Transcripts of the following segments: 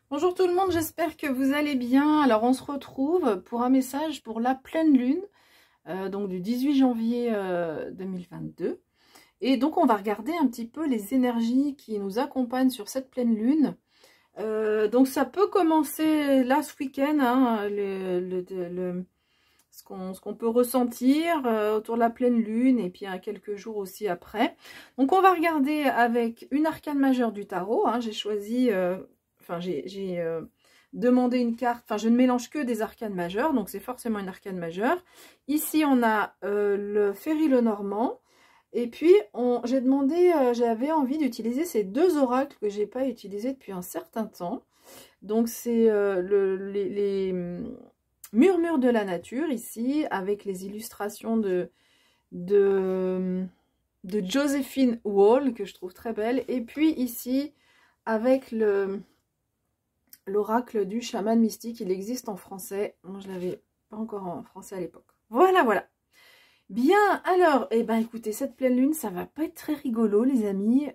Bonjour tout le monde, j'espère que vous allez bien. Alors on se retrouve pour un message pour la pleine lune, donc du 18 janvier 2022. Et donc on va regarder un petit peu les énergies qui nous accompagnent sur cette pleine lune. Donc ça peut commencer là ce week-end, hein, ce qu'on peut ressentir autour de la pleine lune et puis quelques jours aussi après. Donc on va regarder avec une arcane majeure du tarot, hein. J'ai choisi... Enfin, j'ai demandé une carte, enfin je ne mélange que des arcanes majeures, donc c'est forcément une arcane majeure. Ici on a le Ferry Lenormand, et puis j'ai demandé, j'avais envie d'utiliser ces deux oracles que j'ai pas utilisés depuis un certain temps. Donc c'est les murmures de la nature ici, avec les illustrations de Joséphine Wall, que je trouve très belle, et puis ici avec l'oracle du chaman mystique. Il existe en français. Moi, je l'avais pas encore en français à l'époque. Voilà, voilà. Bien, alors, eh ben, écoutez, cette pleine lune, ça va pas être très rigolo, les amis.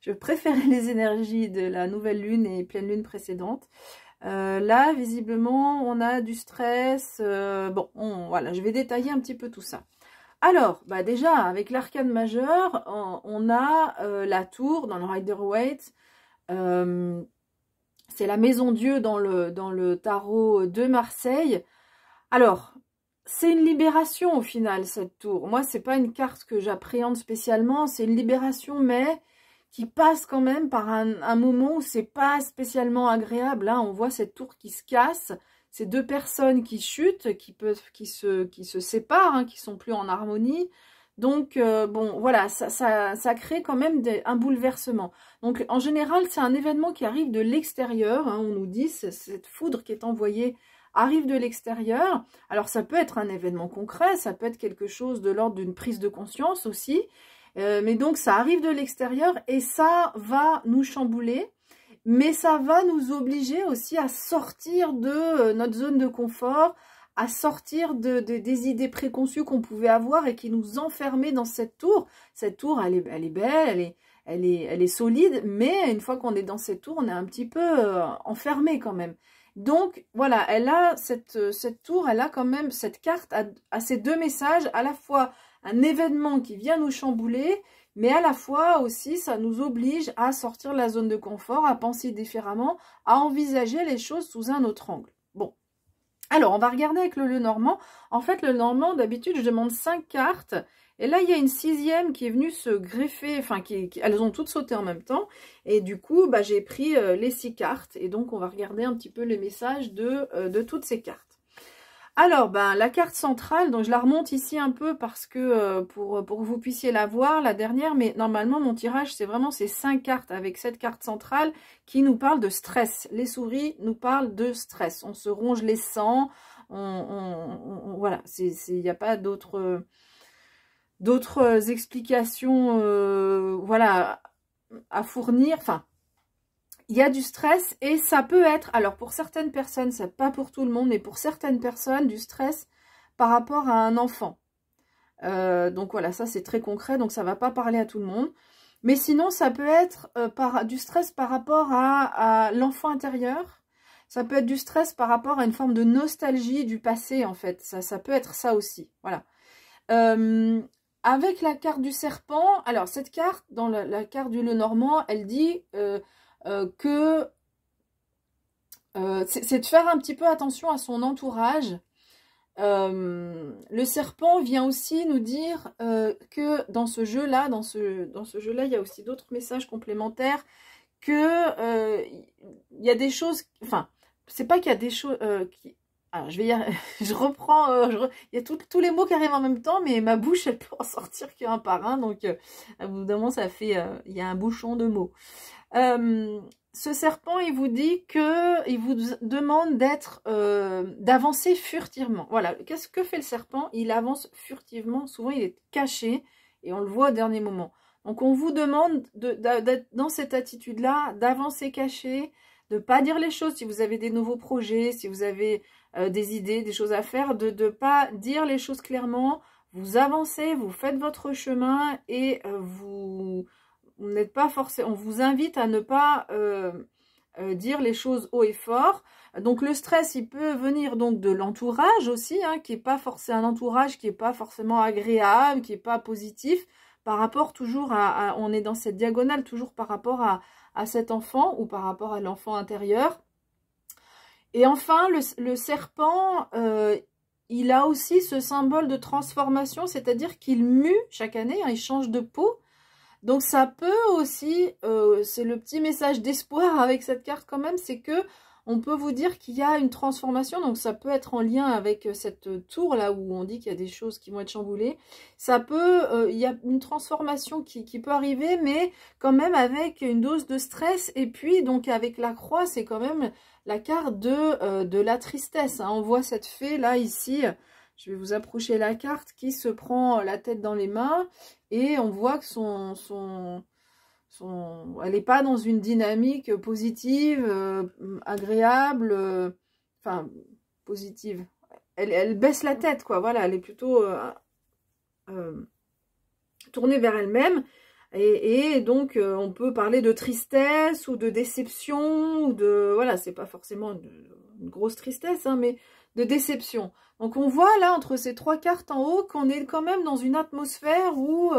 Je préférais les énergies de la nouvelle lune et pleine lune précédente. Là, visiblement, on a du stress. Bon, voilà, je vais détailler un petit peu tout ça. Alors, bah déjà, avec l'arcane majeure, on a la tour dans le Rider-Waite. C'est la maison Dieu dans le tarot de Marseille. Alors, c'est une libération au final, cette tour. Moi, c'est pas une carte que j'appréhende spécialement. C'est une libération, mais qui passe quand même par un moment où c'est pas spécialement agréable. Là, on voit cette tour qui se casse. Ces deux personnes qui chutent, qui se séparent, hein, qui sont plus en harmonie. Donc, bon, voilà, ça crée quand même un bouleversement. Donc, en général, c'est un événement qui arrive de l'extérieur. Hein, on nous dit, cette foudre qui est envoyée arrive de l'extérieur. Alors, ça peut être un événement concret, ça peut être quelque chose de l'ordre d'une prise de conscience aussi. Mais donc, ça arrive de l'extérieur et ça va nous chambouler. Mais ça va nous obliger aussi à sortir de notre zone de confort, à sortir des idées préconçues qu'on pouvait avoir et qui nous enfermaient dans cette tour. Cette tour, elle est belle, elle est solide, mais une fois qu'on est dans cette tour, on est un petit peu enfermé quand même. Donc, voilà, cette tour, elle a quand même, cette carte a ces deux messages, à la fois un événement qui vient nous chambouler, mais à la fois aussi, ça nous oblige à sortir de la zone de confort, à penser différemment, à envisager les choses sous un autre angle. Bon. Alors, on va regarder avec le Lenormand. En fait, le Normand, d'habitude, je demande 5 cartes. Et là, il y a une 6e qui est venue se greffer. Enfin, elles ont toutes sauté en même temps. Et du coup, bah, j'ai pris les 6 cartes. Et donc, on va regarder un petit peu les messages de toutes ces cartes. Alors, ben, la carte centrale, donc je la remonte ici un peu parce que pour que vous puissiez la voir, la dernière, mais normalement mon tirage c'est vraiment ces 5 cartes avec cette carte centrale qui nous parle de stress. Les souris nous parlent de stress, on se ronge les sangs, voilà, il n'y a pas d'autres explications voilà, à fournir, enfin... Il y a du stress et ça peut être, alors pour certaines personnes, c'est pas pour tout le monde, mais pour certaines personnes, du stress par rapport à un enfant. Donc voilà, ça c'est très concret, donc ça va pas parler à tout le monde. Mais sinon, ça peut être du stress par rapport à l'enfant intérieur. Ça peut être du stress par rapport à une forme de nostalgie du passé, en fait. Ça peut être ça aussi, voilà. Avec la carte du serpent, alors cette carte, dans la carte du Lenormand, elle dit... que c'est de faire un petit peu attention à son entourage. Le serpent vient aussi nous dire que dans ce jeu-là, il y a aussi d'autres messages complémentaires, que il y a des choses, enfin, c'est pas qu'il y a des choses qui... Alors, je reprends, il y a tous les mots qui arrivent en même temps, mais ma bouche, elle peut en sortir qu'un par un, donc à bout d'un moment, ça fait, il y a un bouchon de mots. Ce serpent, il vous dit que il vous demande d'avancer furtivement. Voilà, qu'est-ce que fait le serpent? Il avance furtivement, souvent il est caché et on le voit au dernier moment. Donc on vous demande d'être dans cette attitude-là, d'avancer caché, de ne pas dire les choses si vous avez des nouveaux projets, si vous avez des idées, des choses à faire, de ne pas dire les choses clairement. Vous avancez, vous faites votre chemin et vous n'êtes pas forcé. On vous invite à ne pas dire les choses haut et fort. Donc le stress, il peut venir donc de l'entourage aussi, hein, qui est pas forcément un entourage qui est pas forcément agréable, qui est pas positif, par rapport toujours on est dans cette diagonale toujours par rapport à cet enfant ou par rapport à l'enfant intérieur. Et enfin, le serpent, il a aussi ce symbole de transformation, c'est-à-dire qu'il mue chaque année, hein, il change de peau. Donc ça peut aussi, c'est le petit message d'espoir avec cette carte quand même, c'est que on peut vous dire qu'il y a une transformation, donc ça peut être en lien avec cette tour là où on dit qu'il y a des choses qui vont être chamboulées. Ça peut, il y a une transformation qui peut arriver, mais quand même avec une dose de stress. Et puis donc avec la croix, c'est quand même la carte de la tristesse, hein. On voit cette fée là ici. Je vais vous approcher la carte qui se prend la tête dans les mains et on voit que elle n'est pas dans une dynamique positive, agréable, enfin positive. Elle baisse la tête, quoi. Voilà, elle est plutôt tournée vers elle-même. Et donc, on peut parler de tristesse ou de déception, ou de... Voilà, c'est pas forcément une grosse tristesse, hein, mais de déception. Donc, on voit là, entre ces trois cartes en haut, qu'on est quand même dans une atmosphère où...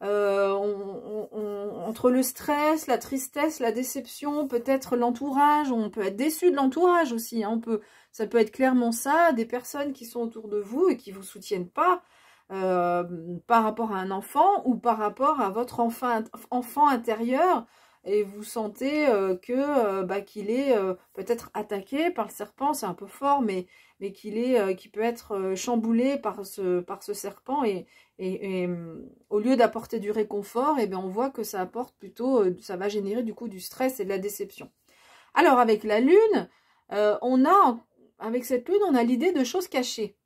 entre le stress, la tristesse, la déception, peut-être l'entourage, on peut être déçu de l'entourage aussi, hein, ça peut être clairement ça, des personnes qui sont autour de vous et qui vous soutiennent pas par rapport à un enfant ou par rapport à votre enfant intérieur, et vous sentez qu'il est peut-être attaqué par le serpent, c'est un peu fort, mais qui peut être chamboulé par ce serpent, et au lieu d'apporter du réconfort, on voit que ça apporte plutôt, ça va générer du coup du stress et de la déception. Alors avec la lune, avec cette lune, on a l'idée de choses cachées.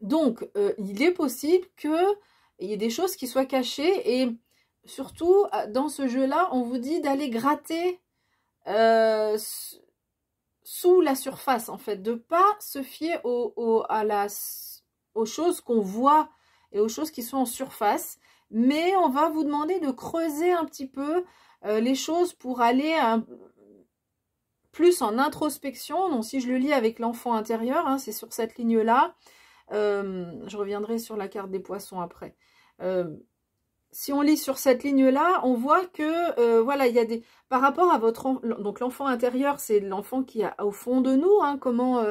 Donc il est possible qu'il y ait des choses qui soient cachées, et surtout dans ce jeu-là, on vous dit d'aller gratter sous la surface, en fait, de pas se fier aux choses qu'on voit et aux choses qui sont en surface, mais on va vous demander de creuser un petit peu les choses pour aller plus en introspection. Donc si je le lis avec l'enfant intérieur, hein, c'est sur cette ligne-là. Je reviendrai sur la carte des poissons après. Si on lit sur cette ligne-là, on voit que voilà, il y a des par rapport à votre donc l'enfant intérieur, c'est l'enfant qui est au fond de nous, hein, comment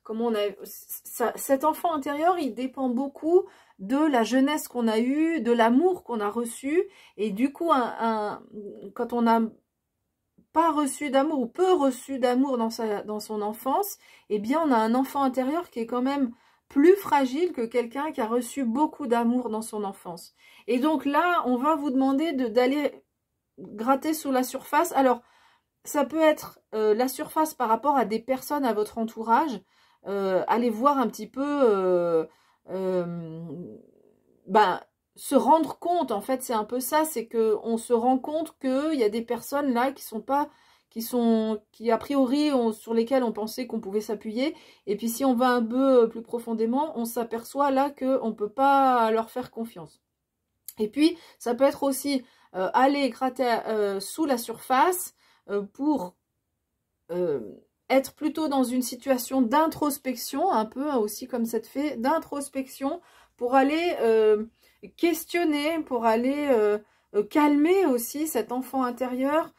on a cet enfant intérieur, il dépend beaucoup de la jeunesse qu'on a eue, de l'amour qu'on a reçu, et du coup quand on n'a pas reçu d'amour ou peu reçu d'amour dans son enfance, eh bien on a un enfant intérieur qui est quand même plus fragile que quelqu'un qui a reçu beaucoup d'amour dans son enfance. Et donc là, on va vous demander d'aller gratter sous la surface. Alors, ça peut être la surface par rapport à des personnes à votre entourage. Allez voir un petit peu... se rendre compte, en fait, c'est un peu ça, c'est qu'on se rend compte qu'il y a des personnes là qui a priori sur lesquelles on pensait qu'on pouvait s'appuyer, et puis si on va un peu plus profondément, on s'aperçoit là qu'on ne peut pas leur faire confiance. Et puis ça peut être aussi aller gratter sous la surface pour être plutôt dans une situation d'introspection, un peu aussi comme cette fée, d'introspection, pour aller questionner, pour aller calmer aussi cet enfant intérieur.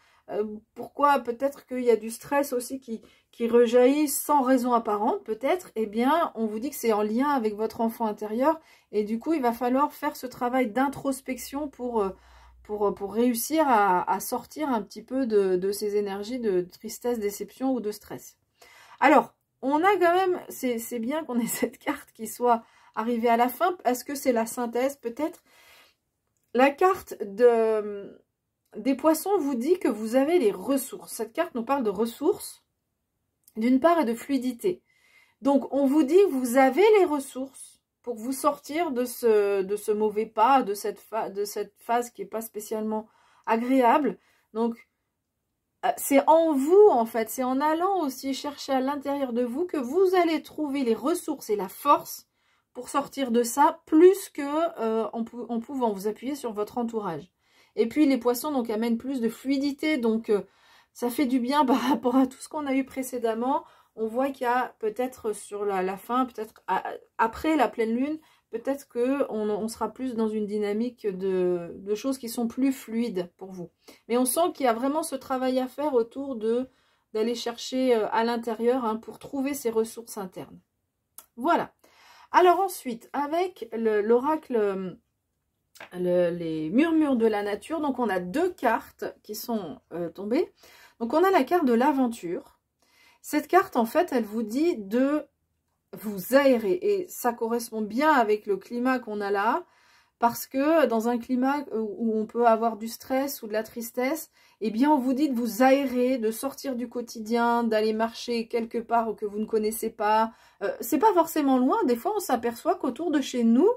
Pourquoi peut-être qu'il y a du stress aussi qui rejaillit sans raison apparente, peut-être, eh bien, on vous dit que c'est en lien avec votre enfant intérieur, et du coup, il va falloir faire ce travail d'introspection pour réussir à sortir un petit peu de ces énergies de tristesse, déception ou de stress. Alors, on a quand même, c'est bien qu'on ait cette carte qui soit arrivée à la fin. Est-ce que c'est la synthèse? Peut-être. La carte des poissons vous dit que vous avez les ressources. Cette carte nous parle de ressources, d'une part, et de fluidité. Donc, on vous dit que vous avez les ressources pour vous sortir de ce mauvais pas, de cette phase qui n'est pas spécialement agréable. Donc, c'est en vous, en fait, c'est en allant aussi chercher à l'intérieur de vous que vous allez trouver les ressources et la force pour sortir de ça, plus que en pouvant vous appuyer sur votre entourage. Et puis les poissons donc amènent plus de fluidité, donc ça fait du bien par rapport à tout ce qu'on a eu précédemment. On voit qu'il y a peut-être sur la fin, peut-être après la pleine lune, peut-être qu'on sera plus dans une dynamique de choses qui sont plus fluides pour vous. Mais on sent qu'il y a vraiment ce travail à faire autour d'aller chercher à l'intérieur, hein, pour trouver ses ressources internes. Voilà. Alors ensuite, avec l'oracle, les murmures de la nature, donc on a 2 cartes qui sont tombées. Donc on a la carte de l'aventure. Cette carte, en fait, elle vous dit de vous aérer. Et ça correspond bien avec le climat qu'on a là. Parce que dans un climat où on peut avoir du stress ou de la tristesse, eh bien on vous dit de vous aérer, de sortir du quotidien, d'aller marcher quelque part où que vous ne connaissez pas. C'est pas forcément loin. Des fois, on s'aperçoit qu'autour de chez nous,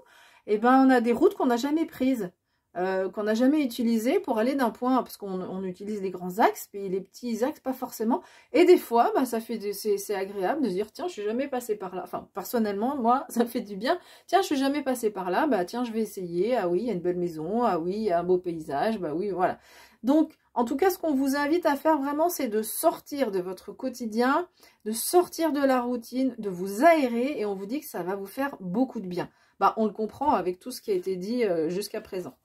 eh ben, on a des routes qu'on n'a jamais prises, qu'on n'a jamais utilisées pour aller d'un point, parce qu'on utilise les grands axes, puis les petits axes, pas forcément. Et des fois, bah, c'est agréable de se dire, tiens, je suis jamais passé par là. Enfin, personnellement, moi, ça fait du bien. Tiens, je suis jamais passé par là, bah tiens, je vais essayer. Ah oui, il y a une belle maison, ah oui, il y a un beau paysage, bah oui, voilà. Donc, en tout cas, ce qu'on vous invite à faire vraiment, c'est de sortir de votre quotidien, de sortir de la routine, de vous aérer, et on vous dit que ça va vous faire beaucoup de bien. Bah, on le comprend avec tout ce qui a été dit jusqu'à présent.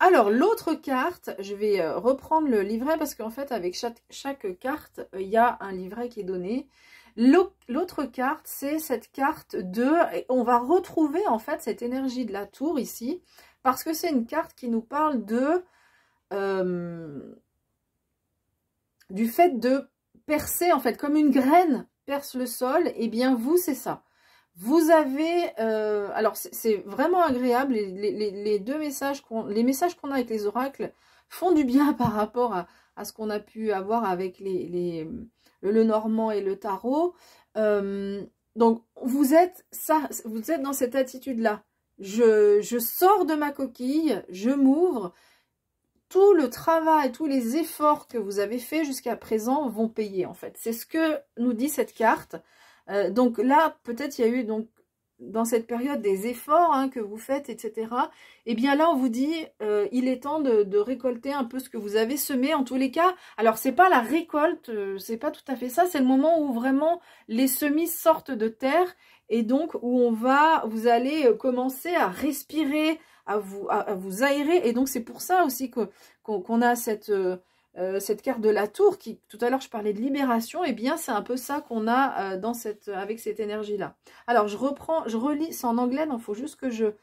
Alors, l'autre carte, je vais reprendre le livret parce qu'en fait, avec chaque carte, il y a un livret qui est donné. L'autre carte, c'est cette carte on va retrouver en fait cette énergie de la tour ici, parce que c'est une carte qui nous parle du fait de percer, en fait, comme une graine perce le sol. Et bien vous, c'est ça. Vous avez, alors c'est vraiment agréable, les 2 messages, les messages qu'on a avec les oracles font du bien par rapport à ce qu'on a pu avoir avec le normand et le tarot. Donc vous êtes dans cette attitude-là. Je sors de ma coquille, je m'ouvre. Tout le travail, tous les efforts que vous avez fait jusqu'à présent vont payer en fait. C'est ce que nous dit cette carte. Donc là, peut-être il y a eu donc dans cette période des efforts, hein, que vous faites, etc. Et bien là, on vous dit, il est temps de récolter un peu ce que vous avez semé. En tous les cas, alors c'est pas la récolte, c'est pas tout à fait ça. C'est le moment où vraiment les semis sortent de terre et donc où vous allez commencer à respirer, à vous aérer. Et donc c'est pour ça aussi qu'on a cette carte de la tour qui, tout à l'heure je parlais de libération, et bien c'est un peu ça qu'on a avec cette énergie là. Alors je relis, c'est en anglais, donc il faut juste que je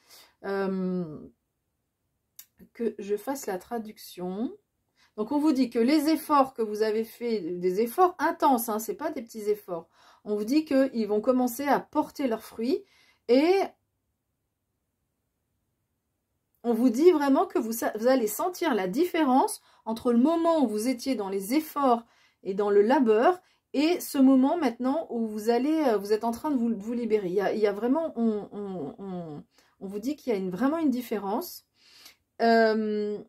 fasse la traduction. Donc on vous dit que les efforts que vous avez fait, des efforts intenses, hein, c'est pas des petits efforts, on vous dit qu'ils vont commencer à porter leurs fruits, et on vous dit vraiment que vous allez sentir la différence entre le moment où vous étiez dans les efforts et dans le labeur et ce moment maintenant où vous êtes en train de vous libérer. Il y a vraiment, on vous dit qu'il y a vraiment une différence. On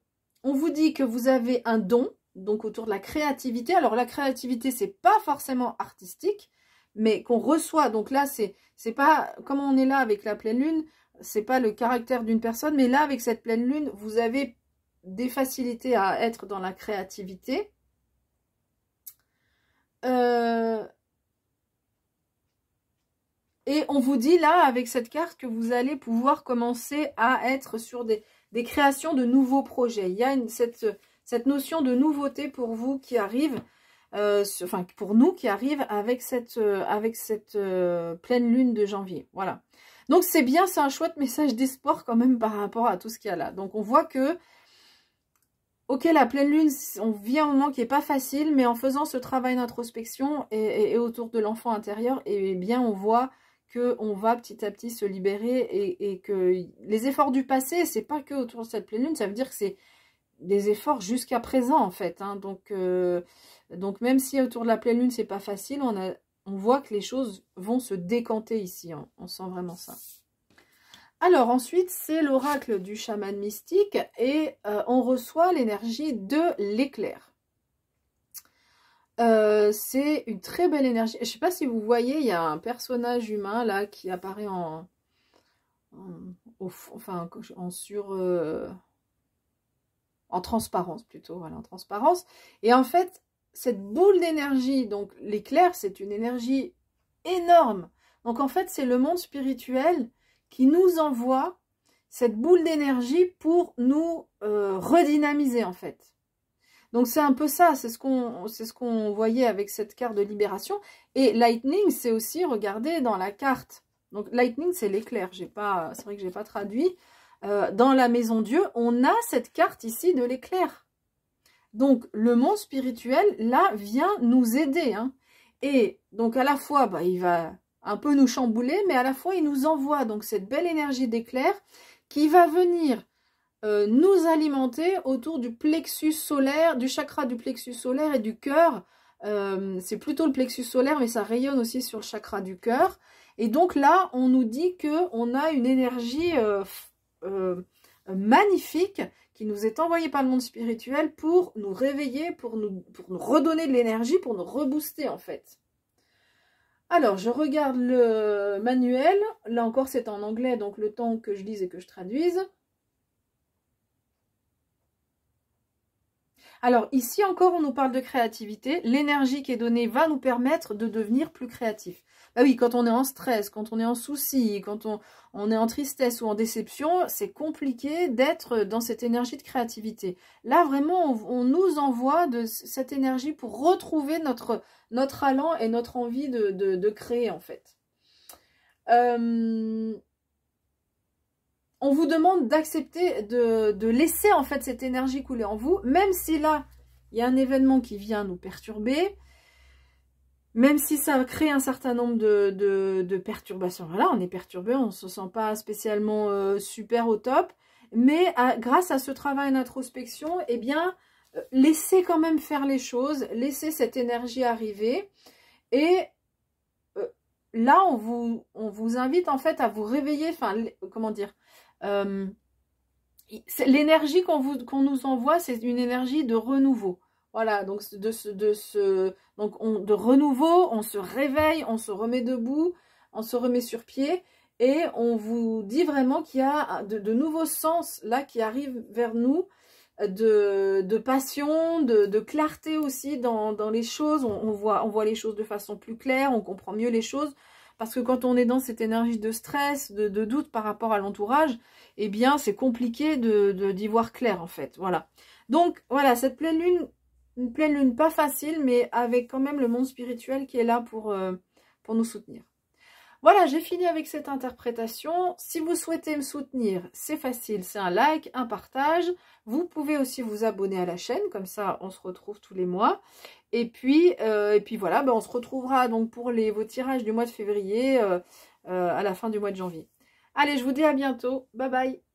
vous dit que vous avez un don, donc autour de la créativité. Alors la créativité, c'est pas forcément artistique, mais qu'on reçoit. Donc là, c'est pas, comme on est là avec la pleine lune, c'est pas le caractère d'une personne, mais là, avec cette pleine lune, vous avez des facilités à être dans la créativité. Et on vous dit là, avec cette carte, que vous allez pouvoir commencer à être sur des créations de nouveaux projets. Il y a cette notion de nouveauté pour vous qui arrive, enfin pour nous qui arrive avec cette pleine lune de janvier. Voilà. Donc c'est bien, c'est un chouette message d'espoir quand même par rapport à tout ce qu'il y a là. Donc on voit que, ok, la pleine lune, on vit un moment qui n'est pas facile, mais en faisant ce travail d'introspection et autour de l'enfant intérieur, eh bien on voit qu'on va petit à petit se libérer et que les efforts du passé, c'est pas que autour de cette pleine lune, ça veut dire que c'est des efforts jusqu'à présent en fait. Hein. Donc même si autour de la pleine lune, c'est pas facile, on voit que les choses vont se décanter ici. Hein. On sent vraiment ça. Alors ensuite, c'est l'oracle du chaman mystique et on reçoit l'énergie de l'éclair. C'est une très belle énergie. Je ne sais pas si vous voyez, il y a un personnage humain là qui apparaît en transparence plutôt, voilà, en transparence. Et en fait, cette boule d'énergie, donc l'éclair, c'est une énergie énorme. Donc en fait, c'est le monde spirituel qui nous envoie cette boule d'énergie pour nous redynamiser en fait. Donc c'est un peu ça, c'est ce qu'on voyait avec cette carte de libération. Et Lightning, c'est aussi, regardez, dans la carte. Donc Lightning, c'est l'éclair, c'est vrai que j'ai pas traduit. Dans la maison Dieu, on a cette carte ici de l'éclair. Donc le monde spirituel, là, vient nous aider. Hein. Et donc à la fois, bah, il va un peu nous chambouler, mais à la fois, il nous envoie donc cette belle énergie d'éclair qui va venir nous alimenter autour du plexus solaire, du chakra du plexus solaire et du cœur. C'est plutôt le plexus solaire, mais ça rayonne aussi sur le chakra du cœur. Et donc là, on nous dit qu'on a une énergie magnifique qui nous est envoyée par le monde spirituel pour nous réveiller, pour nous redonner de l'énergie, pour nous rebooster en fait. Alors, je regarde le manuel. Là encore, c'est en anglais, donc le temps que je lise et que je traduise. Alors, ici encore, on nous parle de créativité. L'énergie qui est donnée va nous permettre de devenir plus créatif. Bah oui, quand on est en stress, quand on est en souci, quand on est en tristesse ou en déception, c'est compliqué d'être dans cette énergie de créativité. Là, vraiment, on nous envoie de cette énergie pour retrouver notre allant et notre envie de créer, en fait. On vous demande d'accepter, de laisser en fait cette énergie couler en vous, même si là, il y a un événement qui vient nous perturber, même si ça crée un certain nombre de perturbations. Voilà, on est perturbé, on ne se sent pas spécialement super au top, mais grâce à ce travail d'introspection, eh bien, laissez quand même faire les choses, laissez cette énergie arriver, et là, on vous invite en fait à vous réveiller, enfin, comment dire, l'énergie qu'on nous envoie, c'est une énergie de renouveau. Voilà, donc de renouveau, on se réveille, on se remet debout, on se remet sur pied, et on vous dit vraiment qu'il y a de nouveaux sens là qui arrivent vers nous, de passion, de clarté aussi dans les choses. On voit les choses de façon plus claire, on comprend mieux les choses. Parce que quand on est dans cette énergie de stress, de doute par rapport à l'entourage, eh bien, c'est compliqué d'y voir clair, en fait. Voilà. Donc, voilà, cette pleine lune, une pleine lune pas facile, mais avec quand même le monde spirituel qui est là pour nous soutenir. Voilà, j'ai fini avec cette interprétation. Si vous souhaitez me soutenir, c'est facile, c'est un like, un partage. Vous pouvez aussi vous abonner à la chaîne, comme ça on se retrouve tous les mois. Et puis voilà, ben on se retrouvera donc pour vos tirages du mois de février à la fin du mois de janvier. Allez, je vous dis à bientôt. Bye bye.